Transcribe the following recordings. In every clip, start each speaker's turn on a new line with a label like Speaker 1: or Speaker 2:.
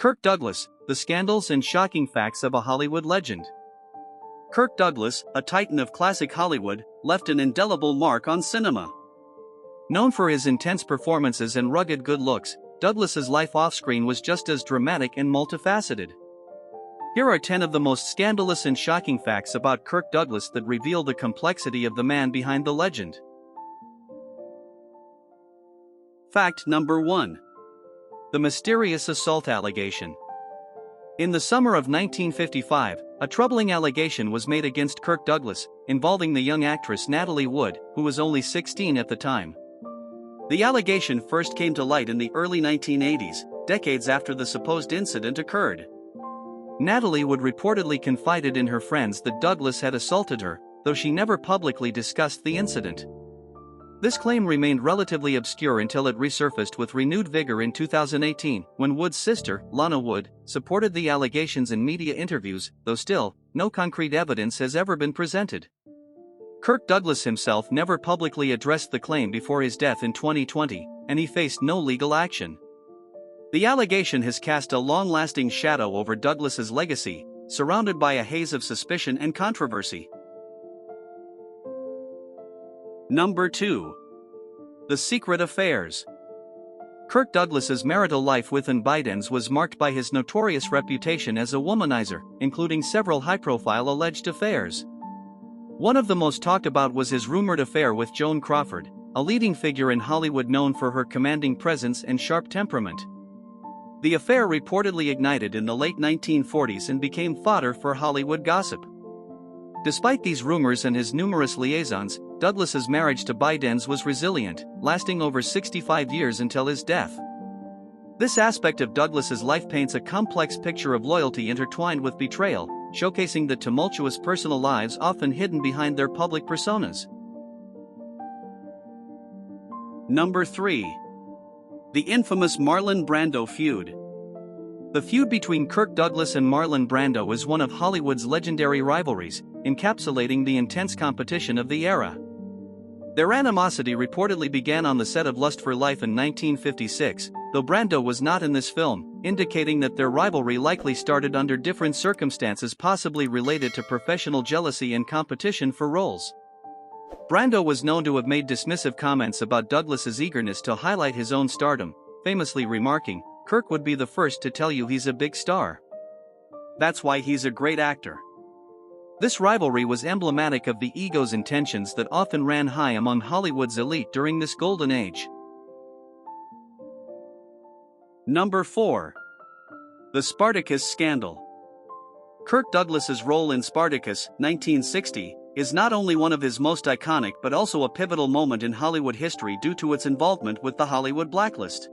Speaker 1: Kirk Douglas, the scandals and shocking facts of a Hollywood legend. Kirk Douglas, a titan of classic Hollywood, left an indelible mark on cinema. Known for his intense performances and rugged good looks, Douglas's life off-screen was just as dramatic and multifaceted. Here are 10 of the most scandalous and shocking facts about Kirk Douglas that reveal the complexity of the man behind the legend. Fact number 1. The mysterious assault allegation. In the summer of 1955, a troubling allegation was made against Kirk Douglas, involving the young actress Natalie Wood, who was only 16 at the time. The allegation first came to light in the early 1980s, decades after the supposed incident occurred. Natalie Wood reportedly confided in her friends that Douglas had assaulted her, though she never publicly discussed the incident. This claim remained relatively obscure until it resurfaced with renewed vigor in 2018, when Wood's sister, Lana Wood, supported the allegations in media interviews, though still, no concrete evidence has ever been presented. Kirk Douglas himself never publicly addressed the claim before his death in 2020, and he faced no legal action. The allegation has cast a long-lasting shadow over Douglas's legacy, surrounded by a haze of suspicion and controversy. Number 2. The secret affairs. Kirk Douglas's marital life with Ann Bidens was marked by his notorious reputation as a womanizer, including several high-profile alleged affairs. One of the most talked about was his rumored affair with Joan Crawford, a leading figure in Hollywood known for her commanding presence and sharp temperament. The affair reportedly ignited in the late 1940s and became fodder for Hollywood gossip. Despite these rumors and his numerous liaisons, Douglas's marriage to Bidens was resilient, lasting over 65 years until his death. This aspect of Douglas's life paints a complex picture of loyalty intertwined with betrayal, showcasing the tumultuous personal lives often hidden behind their public personas. Number 3. The infamous Marlin-Brando feud. The feud between Kirk Douglas and Marlon Brando is one of Hollywood's legendary rivalries, encapsulating the intense competition of the era. Their animosity reportedly began on the set of Lust for Life in 1956, though Brando was not in this film, indicating that their rivalry likely started under different circumstances, possibly related to professional jealousy and competition for roles. Brando was known to have made dismissive comments about Douglas's eagerness to highlight his own stardom, famously remarking, "Kirk would be the first to tell you he's a big star. That's why he's a great actor." This rivalry was emblematic of the ego's intentions that often ran high among Hollywood's elite during this golden age. Number 4. The Spartacus Scandal. Kirk Douglas's role in Spartacus, 1960, is not only one of his most iconic but also a pivotal moment in Hollywood history due to its involvement with the Hollywood blacklist.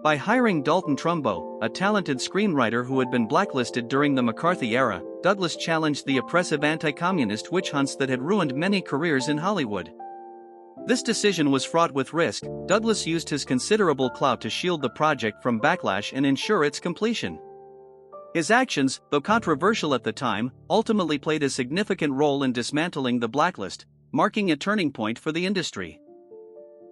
Speaker 1: By hiring Dalton Trumbo, a talented screenwriter who had been blacklisted during the McCarthy era, Douglas challenged the oppressive anti-communist witch hunts that had ruined many careers in Hollywood. This decision was fraught with risk. Douglas used his considerable clout to shield the project from backlash and ensure its completion. His actions, though controversial at the time, ultimately played a significant role in dismantling the blacklist, marking a turning point for the industry.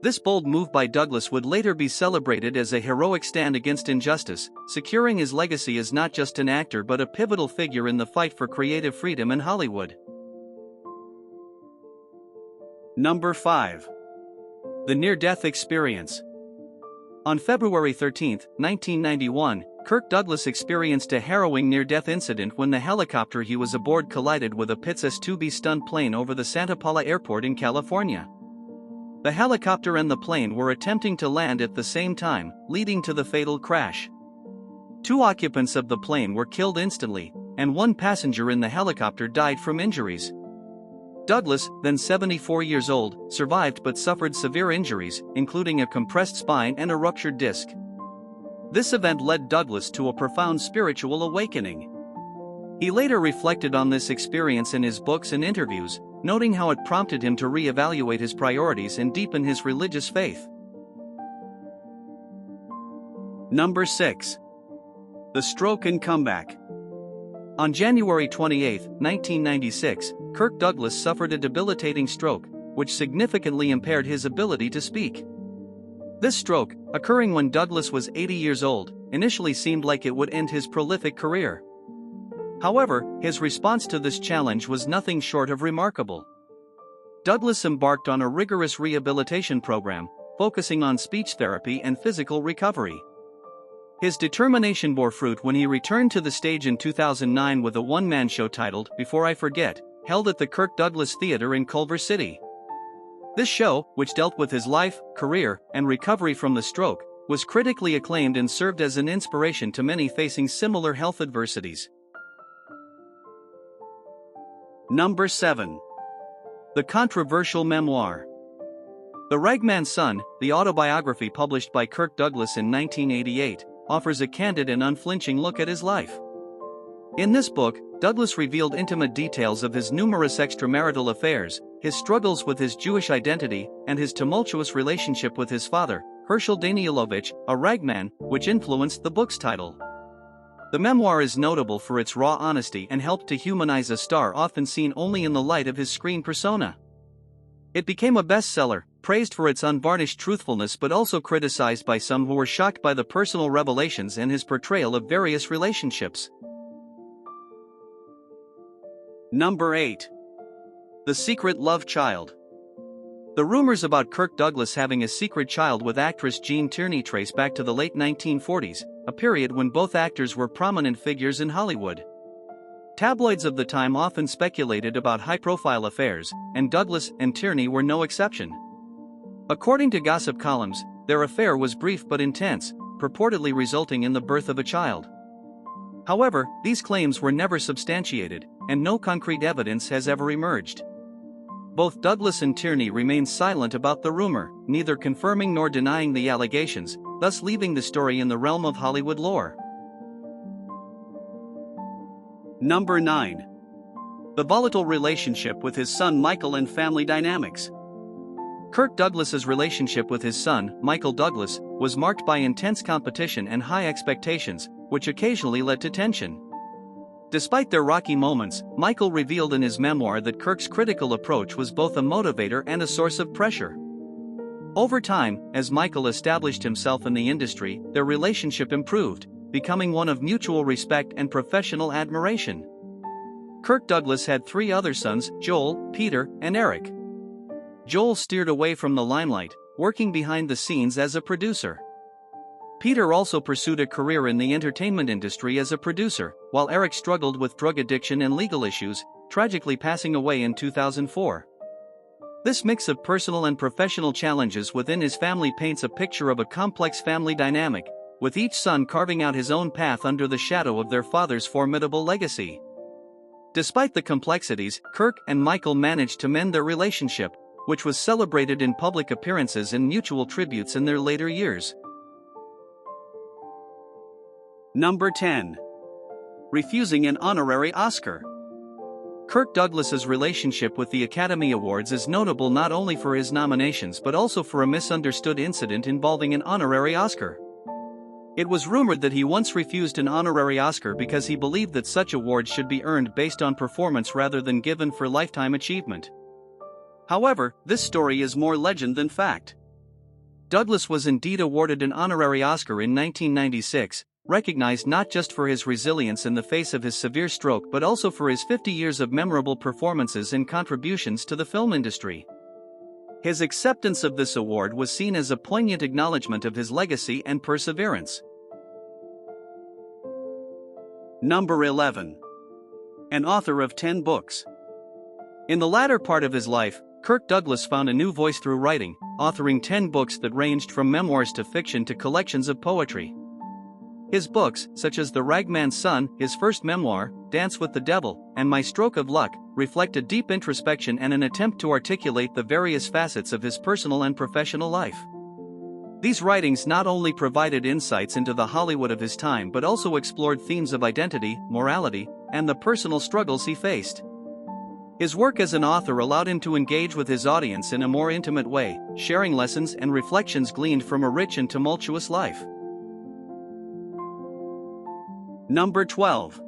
Speaker 1: This bold move by Douglas would later be celebrated as a heroic stand against injustice, securing his legacy as not just an actor but a pivotal figure in the fight for creative freedom in Hollywood. Number 5. The near-death experience. On February 13, 1991, Kirk Douglas experienced a harrowing near-death incident when the helicopter he was aboard collided with a Pitts S-2B stunt plane over the Santa Paula Airport in California. The helicopter and the plane were attempting to land at the same time, leading to the fatal crash. 2 occupants of the plane were killed instantly, and 1 passenger in the helicopter died from injuries. Douglas, then 74 years old, survived but suffered severe injuries, including a compressed spine and a ruptured disc. This event led Douglas to a profound spiritual awakening. He later reflected on this experience in his books and interviews, noting how it prompted him to re-evaluate his priorities and deepen his religious faith. Number 6. The stroke and comeback. On January 28, 1996, Kirk Douglas suffered a debilitating stroke, which significantly impaired his ability to speak. This stroke, occurring when Douglas was 80 years old, initially seemed like it would end his prolific career. However, his response to this challenge was nothing short of remarkable. Douglas embarked on a rigorous rehabilitation program, focusing on speech therapy and physical recovery. His determination bore fruit when he returned to the stage in 2009 with a one-man show titled Before I Forget, held at the Kirk Douglas Theater in Culver City. This show, which dealt with his life, career, and recovery from the stroke, was critically acclaimed and served as an inspiration to many facing similar health adversities. Number 7. The Controversial Memoir. The Ragman's Son, the autobiography published by Kirk Douglas in 1988, offers a candid and unflinching look at his life. In this book, Douglas revealed intimate details of his numerous extramarital affairs, his struggles with his Jewish identity, and his tumultuous relationship with his father, Herschel Danielovich, a ragman, which influenced the book's title. The memoir is notable for its raw honesty and helped to humanize a star often seen only in the light of his screen persona. It became a bestseller, praised for its unvarnished truthfulness but also criticized by some who were shocked by the personal revelations in his portrayal of various relationships. Number 8. The Secret Love Child. The rumors about Kirk Douglas having a secret child with actress Jean Tierney trace back to the late 1940s, a period when both actors were prominent figures in Hollywood. Tabloids of the time often speculated about high-profile affairs, and Douglas and Tierney were no exception. According to gossip columns, their affair was brief but intense, purportedly resulting in the birth of a child. However, these claims were never substantiated, and no concrete evidence has ever emerged. Both Douglas and Tierney remain silent about the rumor, neither confirming nor denying the allegations, thus leaving the story in the realm of Hollywood lore. Number 9. The Volatile Relationship with his son Michael and family dynamics. Kirk Douglas's relationship with his son, Michael Douglas, was marked by intense competition and high expectations, which occasionally led to tension. Despite their rocky moments, Michael revealed in his memoir that Kirk's critical approach was both a motivator and a source of pressure. Over time, as Michael established himself in the industry, their relationship improved, becoming one of mutual respect and professional admiration. Kirk Douglas had 3 other sons, Joel, Peter, and Eric. Joel steered away from the limelight, working behind the scenes as a producer. Peter also pursued a career in the entertainment industry as a producer, while Eric struggled with drug addiction and legal issues, tragically passing away in 2004. This mix of personal and professional challenges within his family paints a picture of a complex family dynamic, with each son carving out his own path under the shadow of their father's formidable legacy. Despite the complexities, Kirk and Michael managed to mend their relationship, which was celebrated in public appearances and mutual tributes in their later years. Number 10. Refusing an honorary Oscar. Kirk Douglas's relationship with the Academy Awards is notable not only for his nominations but also for a misunderstood incident involving an honorary Oscar. It was rumored that he once refused an honorary Oscar because he believed that such awards should be earned based on performance rather than given for lifetime achievement. However, this story is more legend than fact. Douglas was indeed awarded an honorary Oscar in 1996, recognized not just for his resilience in the face of his severe stroke but also for his 50 years of memorable performances and contributions to the film industry. His acceptance of this award was seen as a poignant acknowledgement of his legacy and perseverance. Number 11. An author of 10 books. In the latter part of his life, Kirk Douglas found a new voice through writing, authoring 10 books that ranged from memoirs to fiction to collections of poetry. His books, such as The Ragman's Son, his first memoir, Dance with the Devil, and My Stroke of Luck, reflect a deep introspection and an attempt to articulate the various facets of his personal and professional life. These writings not only provided insights into the Hollywood of his time but also explored themes of identity, morality, and the personal struggles he faced. His work as an author allowed him to engage with his audience in a more intimate way, sharing lessons and reflections gleaned from a rich and tumultuous life. Number 12.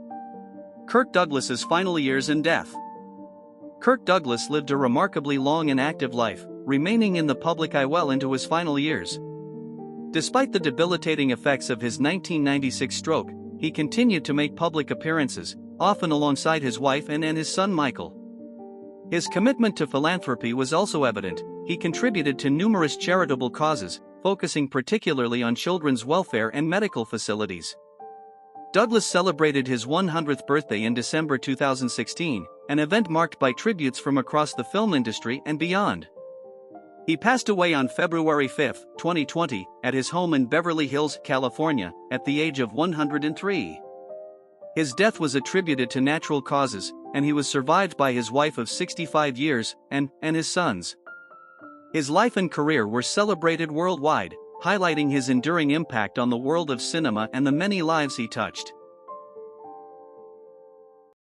Speaker 1: Kirk Douglas's final years and death. Kirk Douglas lived a remarkably long and active life, remaining in the public eye well into his final years. Despite the debilitating effects of his 1996 stroke, he continued to make public appearances, often alongside his wife and his son Michael. His commitment to philanthropy was also evident. He contributed to numerous charitable causes, focusing particularly on children's welfare and medical facilities. Douglas celebrated his 100th birthday in December 2016, an event marked by tributes from across the film industry and beyond. He passed away on February 5, 2020, at his home in Beverly Hills, California, at the age of 103. His death was attributed to natural causes, and he was survived by his wife of 65 years and his sons. His life and career were celebrated worldwide, highlighting his enduring impact on the world of cinema and the many lives he touched.